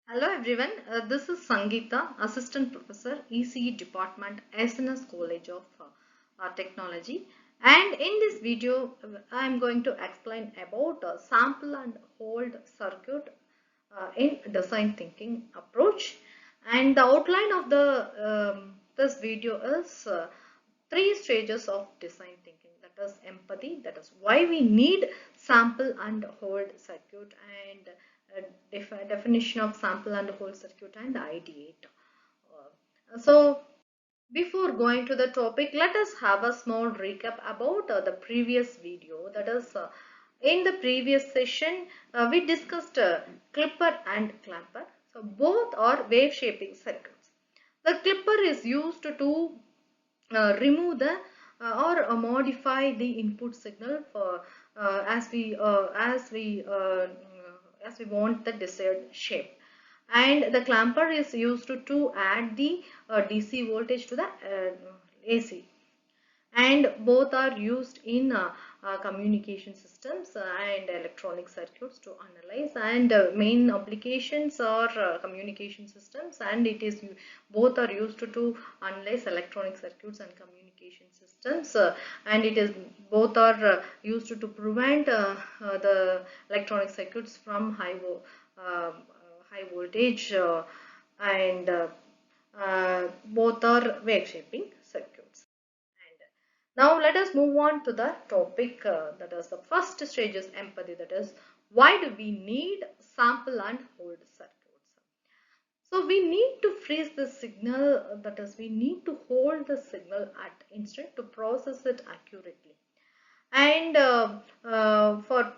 Hello everyone, this is Sangeeta, Assistant Professor, ECE Department, SNS College of Technology. And in this video, I am going to explain about sample and hold circuit in design thinking approach. And the outline of this video is three stages of design thinking. That is empathy, that is why we need sample and hold circuit, and definition of sample and hold circuit and ideate. So before going to the topic, let us have a small recap about the previous video. That is, in the previous session, we discussed clipper and clamper. So both are wave shaping circuits. The clipper is used to remove the or modify the input signal for as we want the desired shape, and the clamper is used to add the DC voltage to the AC, and both are used in communication systems and electronic circuits to analyze, and main applications are communication systems, and both are used to analyze electronic circuits and communication systems, and it is both are used to prevent the electronic circuits from high voltage, and both are wave shaping circuits. Now let us move on to the topic, that is the first stage is empathy, that is why do we need sample and hold circuits. So we need to freeze the signal, that is we need to hold the signal at instant to process it accurately, and for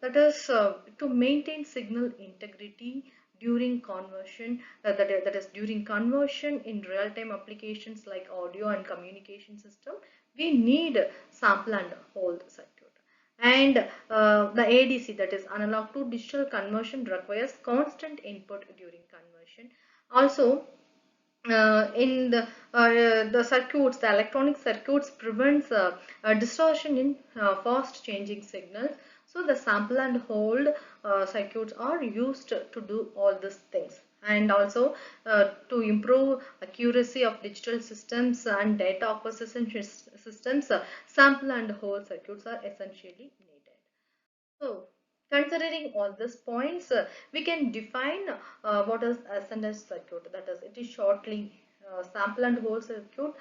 that is to maintain signal integrity during conversion, that is during conversion in real-time applications like audio and communication system, we need sample and hold circuit. And the ADC, that is analog to digital conversion, requires constant input during conversion. Also, in the circuits, the electronic circuits prevents distortion in fast changing signals. So the sample and hold circuits are used to do all these things, and also to improve accuracy of digital systems and data acquisition systems, sample and hold circuits are essentially needed. So, considering all these points, we can define what is SNS circuit. That is, it is shortly sample and hold circuit,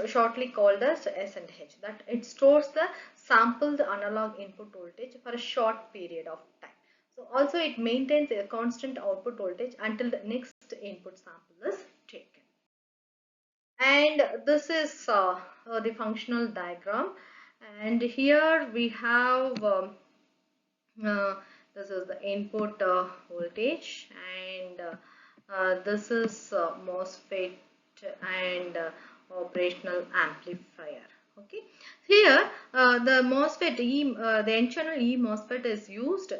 shortly called as SNH. That it stores the sampled analog input voltage for a short period of time. So, also it maintains a constant output voltage until the next input sample is taken. And this is the functional diagram. And here we have uh, this is the input voltage, and this is MOSFET and operational amplifier. Okay, here the MOSFET the N-channel E MOSFET is used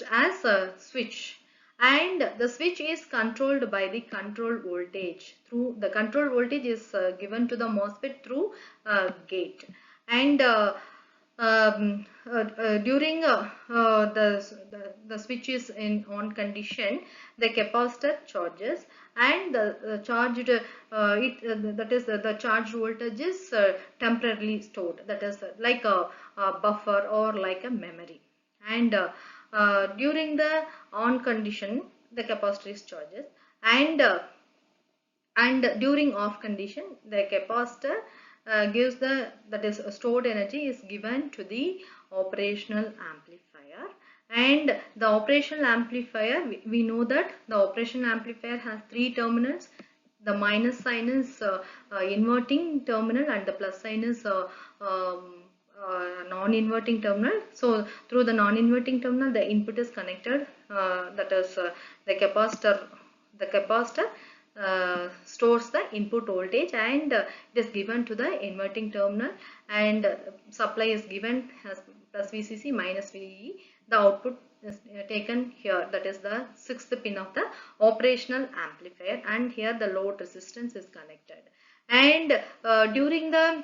as a switch, and the switch is controlled by the control voltage. Through the control voltage is given to the MOSFET through gate, and during the switch is in on condition, the capacitor charges, and the charged that is the charged voltage is temporarily stored, that is like a buffer or like a memory, and during the on condition the capacitor is charges, and during off condition the capacitor gives the that is stored energy is given to the operational amplifier. And the operational amplifier, we know that the operational amplifier has three terminals. The minus sign is inverting terminal, and the plus sign is non-inverting terminal. So through the non-inverting terminal the input is connected, that is the capacitor stores the input voltage, and it is given to the inverting terminal, and supply is given as plus VCC minus VE. The output is taken here, that is the sixth pin of the operational amplifier, and here the load resistance is connected. And during the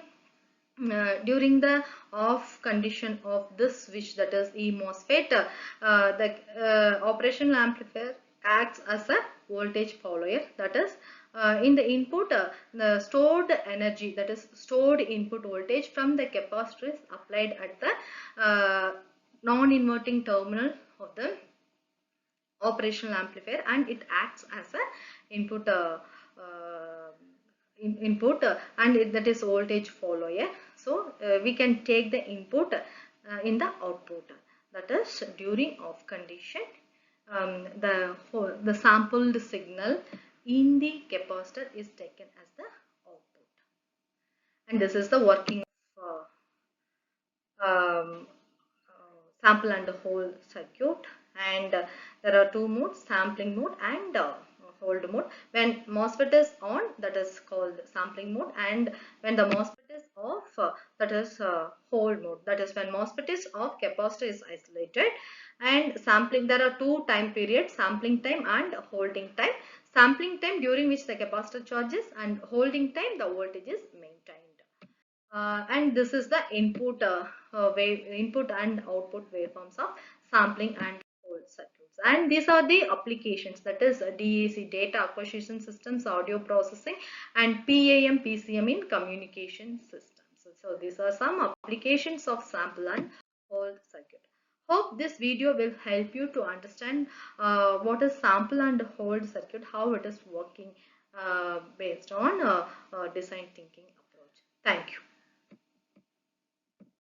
during the off condition of this switch, that is MOSFET, the operational amplifier acts as a voltage follower, that is in the input the stored energy, that is stored input voltage from the capacitor is applied at the non-inverting terminal of the operational amplifier, and it acts as a input and that is voltage follower. So we can take the input in the output, that is during off condition the sampled signal in the capacitor is taken as the output, and this is the working of sample and hold circuit. And there are two modes, sampling mode and hold mode. When MOSFET is on, that is called sampling mode, and when the MOSFET is off, that is hold mode. That is when MOSFET is off, capacitor is isolated, and sampling, there are two time periods, sampling time and holding time. Sampling time, during which the capacitor charges, and holding time, the voltage is maintained. And this is the input input and output waveforms of sampling and hold circuits. And these are the applications, that is DEIC, data acquisition systems, audio processing, and PAM PCM in communication systems. So these are some applications of sample and hold circuit. Hope this video will help you to understand what is sample and hold circuit, how it is working based on design thinking approach. Thank you.